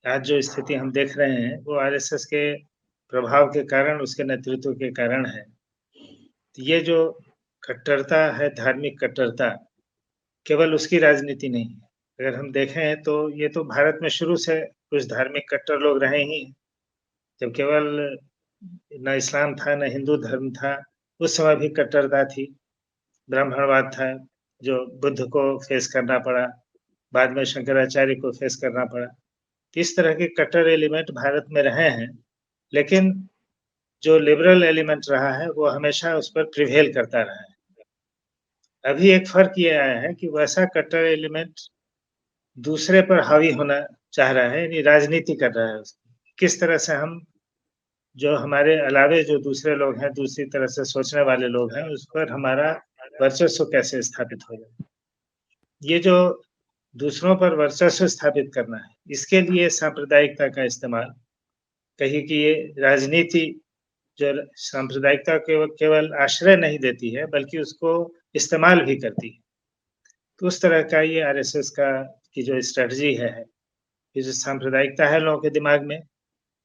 आज जो स्थिति हम देख रहे हैं वो आरएसएस के प्रभाव के कारण, उसके नेतृत्व के कारण है। तो ये जो कट्टरता है, धार्मिक कट्टरता, केवल उसकी राजनीति नहीं है। अगर हम देखें तो ये तो भारत में शुरू से कुछ धार्मिक कट्टर लोग रहे ही हैं। जब केवल न इस्लाम था, न हिंदू धर्म था, उस समय भी कट्टरता थी। ब्राह्मणवाद था, जो बुद्ध को फेस करना पड़ा, बाद में शंकराचार्य को फेस करना पड़ा। इस तरह के कट्टर एलिमेंट भारत में रहे हैं, लेकिन जो लिबरल एलिमेंट रहा है वो हमेशा उस पर प्रिवेल करता रहा है। अभी एक फ़र्क ये आया है कि वैसा कट्टर एलिमेंट दूसरे पर हावी होना चाह रहा है, यानी राजनीति कर रहा है उसकी। किस तरह से हम जो हमारे अलावे जो दूसरे लोग हैं, दूसरी तरह से सोचने वाले लोग हैं, उस पर हमारा वर्चस्व कैसे स्थापित हो जाए। ये जो दूसरों पर वर्चस्व स्थापित करना है, इसके लिए सांप्रदायिकता का इस्तेमाल, कहिए कि ये राजनीति जो सांप्रदायिकता को केवल आश्रय नहीं देती है, बल्कि उसको इस्तेमाल भी करती है। तो उस तरह का ये आरएसएस का की जो स्ट्रैटेजी है, ये जो सांप्रदायिकता है लोगों के दिमाग में,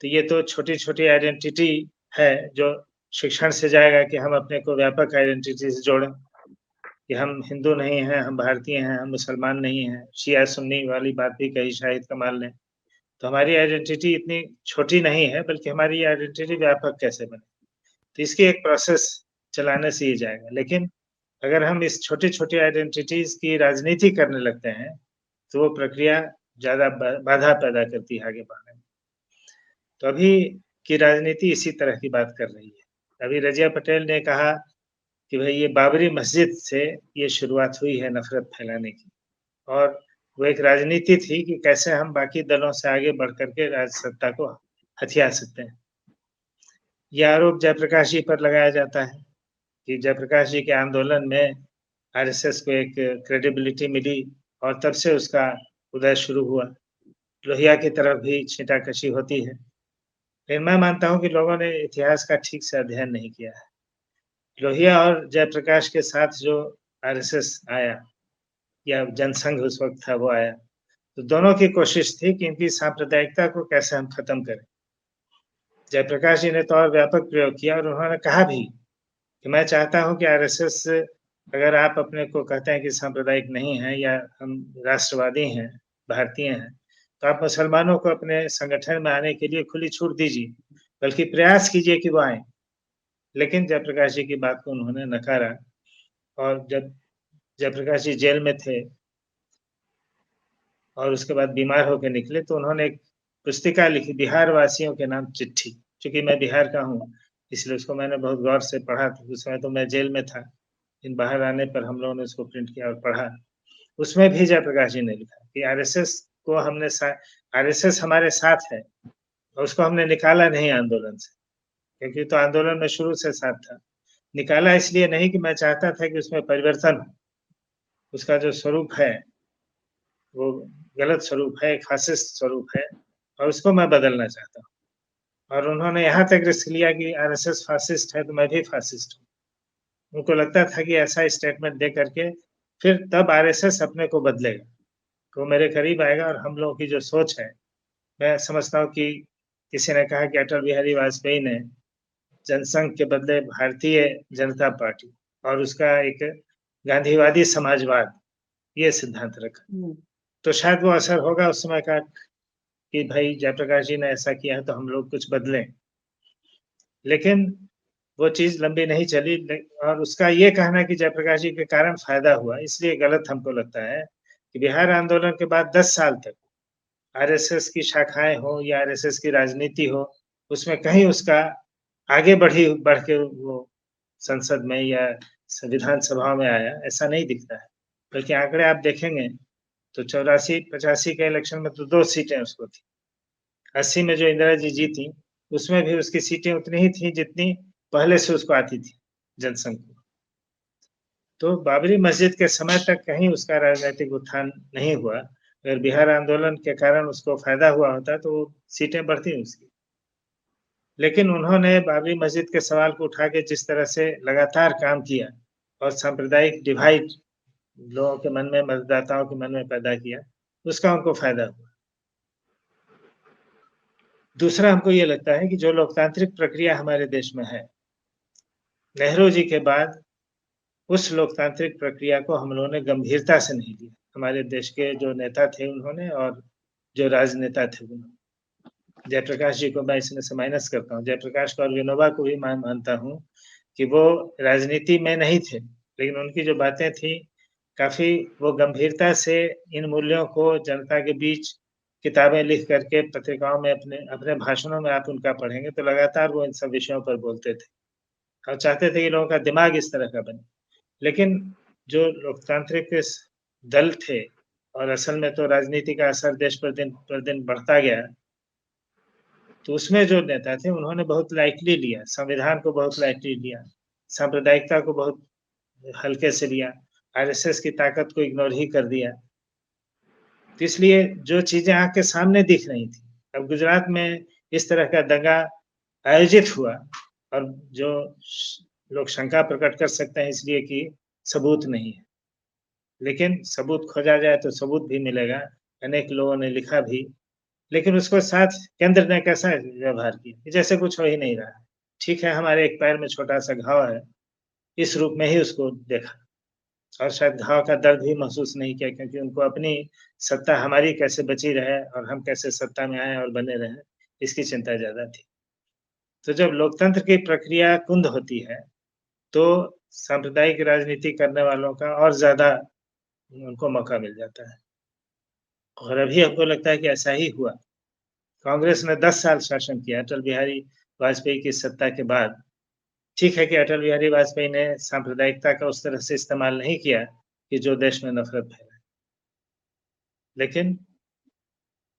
तो ये तो छोटी-छोटी आइडेंटिटी है जो शिक्षण से जाएगा कि हम अपने को व्यापक आइडेंटिटी से जोड़ें, कि हम हिंदू नहीं हैं, हम भारतीय हैं, हम मुसलमान नहीं हैं। शिया सुन्नी वाली बात भी कही शाहिद कमाल ने। तो हमारी आइडेंटिटी इतनी छोटी नहीं है, बल्कि हमारी आइडेंटिटी व्यापक कैसे बने। तो इसकी एक प्रोसेस चलाने से ही जाएगा। लेकिन अगर हम इस छोटी-छोटी आइडेंटिटीज़ की राजनीति करने लगते हैं, तो वो प्रक्रिया ज़्यादा बाधा पैदा करती है आगे बढ़ने में। तो अभी की राजनीति इसी तरह की बात कर रही है। अभी रज़िया पटेल ने कहा कि भई ये बाबरी मस्जिद से ये शुरुआत हुई है नफ़रत फैलाने की, और वो एक राजनीति थी कि कैसे हम बाकी दलों से आगे बढ़ कर के राज सत्ता को हथिया सकते हैं। ये आरोप जयप्रकाश जी पर लगाया जाता है कि जयप्रकाश जी के आंदोलन में आरएसएस को एक क्रेडिबिलिटी मिली और तब से उसका उदय शुरू हुआ। लोहिया की तरफ भी छींटाकशी होती है। लेकिन मैं मानता हूँ कि लोगों ने इतिहास का ठीक से अध्ययन नहीं किया है। लोहिया और जयप्रकाश के साथ जो आरएसएस आया या जनसंघ उस वक़्त था वो आया, तो दोनों की कोशिश थी कि इनकी सांप्रदायिकता को कैसे हम खत्म करें। जयप्रकाश जी ने तो और व्यापक प्रयोग किया और उन्होंने कहा भी कि मैं चाहता हूँ कि आरएसएस, अगर आप अपने को कहते हैं कि सांप्रदायिक नहीं हैं या हम राष्ट्रवादी हैं, भारतीय हैं, तो आप मुसलमानों को अपने संगठन में आने के लिए खुली छूट दीजिए, बल्कि प्रयास कीजिए कि वो आएँ। लेकिन जयप्रकाश जी की बात को उन्होंने नकारा, और जब जयप्रकाश जी जेल में थे और उसके बाद बीमार होके निकले, तो उन्होंने एक पुस्तिका लिखी, बिहार वासियों के नाम चिट्ठी। चूँकि मैं बिहार का हूँ, इसलिए उसको मैंने बहुत गौर से पढ़ा था। उस समय तो मैं जेल में था, लेकिन बाहर आने पर हम लोगों ने उसको प्रिंट किया और पढ़ा। उसमें भी जयप्रकाश जी ने लिखा कि आरएसएस को हमने आरएसएस हमारे साथ है, और उसको हमने निकाला नहीं आंदोलन से, क्योंकि तो आंदोलन में शुरू से साथ था। निकाला इसलिए नहीं कि मैं चाहता था कि उसमें परिवर्तन हो। उसका जो स्वरूप है, वो गलत स्वरूप है, एक फ़ासिस्ट स्वरूप है, और उसको मैं बदलना चाहता हूँ। और उन्होंने यहाँ तक रिस्क लिया कि आरएसएस फ़ासिस्ट है, तो मैं भी फ़ासिस्ट हूँ। उनको लगता था कि ऐसा स्टेटमेंट दे करके फिर तब आरएसएस अपने को बदलेगा, तो मेरे करीब आएगा और हम लोगों की जो सोच है, मैं समझता हूँ कि किसी ने कहा कि अटल बिहारी वाजपेयी ने जनसंघ के बदले भारतीय जनता पार्टी और उसका एक गांधीवादी समाजवाद, ये सिद्धांत रखा। तो शायद वो असर होगा उस समय का कि भाई जयप्रकाश जी ने ऐसा किया है तो हम लोग कुछ बदलें। लेकिन वो चीज़ लंबी नहीं चली, और उसका ये कहना कि जयप्रकाश जी के कारण फ़ायदा हुआ, इसलिए गलत हमको लगता है कि बिहार आंदोलन के बाद 10 साल तक आरएसएस की शाखाएँ हों या आरएसएस की राजनीति हो, उसमें कहीं उसका आगे बढ़ के वो संसद में या विधान सभा में आया, ऐसा नहीं दिखता है। बल्कि आंकड़े आप देखेंगे तो 84-85 के इलेक्शन में तो 2 सीटें उसको थी। 80 में जो इंदिरा जी जीतीं, उसमें भी उसकी सीटें उतनी ही थी जितनी पहले से उसको आती थी, जनसंघ को। तो बाबरी मस्जिद के समय तक कहीं उसका राजनैतिक उत्थान नहीं हुआ। अगर बिहार आंदोलन के कारण उसको फ़ायदा हुआ होता तो सीटें बढ़ती उसकी। लेकिन उन्होंने बाबरी मस्जिद के सवाल को उठा के जिस तरह से लगातार काम किया और सांप्रदायिक डिवाइड लोगों के मन में, मतदाताओं के मन में पैदा किया, उसका उनको फ़ायदा हुआ। दूसरा हमको ये लगता है कि जो लोकतांत्रिक प्रक्रिया हमारे देश में है, नेहरू जी के बाद उस लोकतांत्रिक प्रक्रिया को हम लोगों ने गंभीरता से नहीं लिया। हमारे देश के जो नेता थे उन्होंने और जो राजनेता थे उन्होंने। जयप्रकाश जी को मैं इसमें से माइनस करता हूँ। जयप्रकाश को और विनोबा को भी मैं मानता हूँ कि वो राजनीति में नहीं थे, लेकिन उनकी जो बातें थी, काफ़ी वो गंभीरता से इन मूल्यों को जनता के बीच किताबें लिख कर के पत्रिकाओं में अपने अपने भाषणों में आप उनका पढ़ेंगे तो लगातार वो इन सब विषयों पर बोलते थे और चाहते थे कि लोगों का दिमाग इस तरह का बने। लेकिन जो लोकतांत्रिक दल थे और असल में तो राजनीति का असर देश पर दिन बढ़ता गया, तो उसमें जो नेता थे उन्होंने बहुत लाइटली लिया, संविधान को बहुत लाइटली लिया, सांप्रदायिकता को बहुत हल्के से लिया, आरएसएस की ताकत को इग्नोर ही कर दिया। तो इसलिए जो चीज़ें आँख के सामने दिख रही थी, अब गुजरात में इस तरह का दंगा आयोजित हुआ और जो लोग शंका प्रकट कर सकते हैं इसलिए कि सबूत नहीं है। लेकिन सबूत खोजा जाए तो सबूत भी मिलेगा, अनेक लोगों ने लिखा भी, लेकिन उसको साथ केंद्र ने कैसा व्यवहार किया, कि जैसे कुछ हो ही नहीं रहा। ठीक है, हमारे एक पैर में छोटा-सा घाव है, इस रूप में ही उसको देखा और शायद घाव का दर्द भी महसूस नहीं किया क्योंकि उनको अपनी सत्ता हमारी कैसे बची रहे और हम कैसे सत्ता में आएँ और बने रहें, इसकी चिंता ज़्यादा थी। तो जब लोकतंत्र की प्रक्रिया कुंद होती है, तो सांप्रदायिक राजनीति करने वालों का और ज़्यादा उनको मौका मिल जाता है और अभी हमको लगता है कि ऐसा ही हुआ। कांग्रेस ने 10 साल शासन किया अटल बिहारी वाजपेयी की सत्ता के बाद। ठीक है कि अटल बिहारी वाजपेयी ने सांप्रदायिकता का उस तरह से इस्तेमाल नहीं किया कि जो देश में नफ़रत फैलाए। लेकिन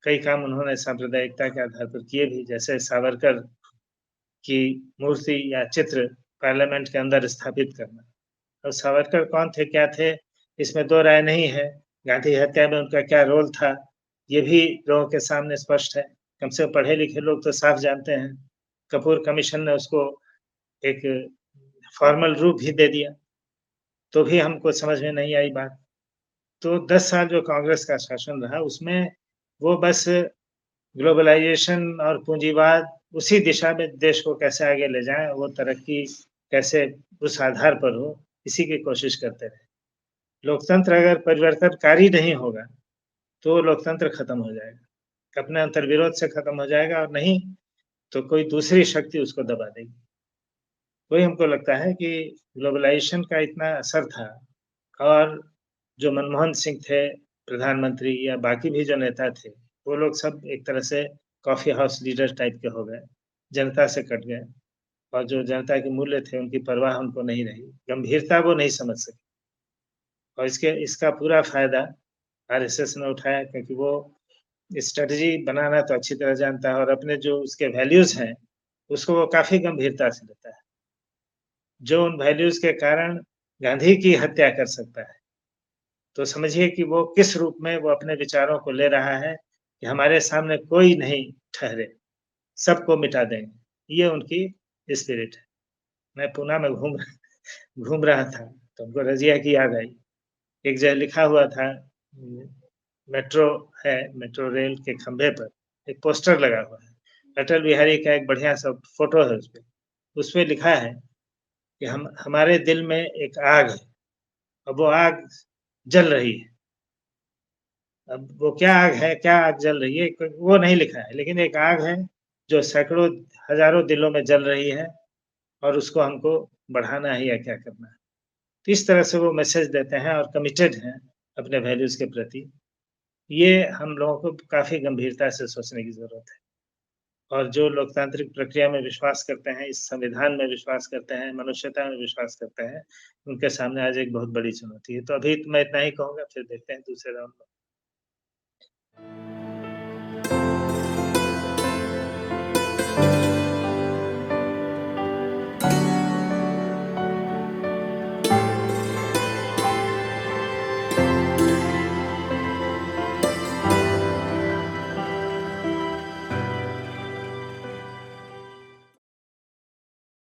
कई काम उन्होंने सांप्रदायिकता के आधार पर किए भी, जैसे सावरकर की मूर्ति या चित्र पार्लियामेंट के अंदर स्थापित करना। और सावरकर कौन थे, क्या थे, इसमें 2 राय नहीं है। गांधी हत्या में उनका क्या रोल था, ये भी लोगों के सामने स्पष्ट है। कम से कम पढ़े-लिखे लोग तो साफ जानते हैं। कपूर कमीशन ने उसको एक फॉर्मल रूप भी दे दिया, तो भी हमको समझ में नहीं आई बात। तो 10 साल जो कांग्रेस का शासन रहा, उसमें वो बस ग्लोबलाइज़ेशन और पूँजीवाद उसी दिशा में देश को कैसे आगे ले जाएँ, वो तरक्की कैसे उस आधार पर हो, इसी की कोशिश करते रहे। लोकतंत्र अगर परिवर्तनकारी नहीं होगा, तो लोकतंत्र खत्म हो जाएगा। अपने अंतर्विरोध से खत्म हो जाएगा और नहीं, तो कोई दूसरी शक्ति उसको दबा देगी। वही हमको लगता है कि ग्लोबलाइज़ेशन का इतना असर था और जो मनमोहन सिंह थे प्रधानमंत्री या बाकी भी जो नेता थे, वो लोग सब एक तरह से कॉफ़ी हाउस लीडर टाइप के हो गए, जनता से कट गए और जो जनता के मूल्य थे उनकी परवाह उनको नहीं रही, गंभीरता वो नहीं समझ सके और इसका पूरा फ़ायदा आरएसएस ने उठाया क्योंकि वो स्ट्रैटेजी बनाना तो अच्छी तरह जानता है और अपने जो उसके वैल्यूज़ हैं, उसको वो काफ़ी गंभीरता से लेता है। जो उन वैल्यूज़ के कारण गांधी की हत्या कर सकता है। तो समझिए कि वो किस रूप में वो अपने विचारों को ले रहा है कि हमारे सामने कोई नहीं ठहरे, सबको मिटा देंगे। ये उनकी स्पिरिट है। मैं पूना में घूम रहा था, तो हमको रज़िया की याद आई। एक जगह लिखा हुआ था मेट्रो है, मेट्रो रेल के खंभे पर एक पोस्टर लगा हुआ है। अटल बिहारी का एक बढ़िया-सा फ़ोटो है उसपे। उसपे लिखा है कि हम हमारे दिल में एक आग है, और वो आग जल रही है। अब वो क्या आग है, क्या आग जल रही है, क वो नहीं लिखा है, लेकिन एक आग है जो सैकड़ों, हज़ारों दिलों में जल रही है और उसको हमको बढ़ाना है या क्या करना है। तो इस तरह से वो मैसेज देते हैं और कमिटेड हैं अपने वैल्यूज़ के प्रति। ये हम लोगों को काफ़ी गंभीरता से सोचने की ज़रूरत है। और जो लोकतांत्रिक प्रक्रिया में विश्वास करते हैं, इस संविधान में विश्वास करते हैं, मनुष्यता में विश्वास करते हैं, उनके सामने आज एक बहुत बड़ी चुनौती है। तो अभी तो मैं इतना ही कहूँगा, फिर देखते हैं दूसरे राउंड में।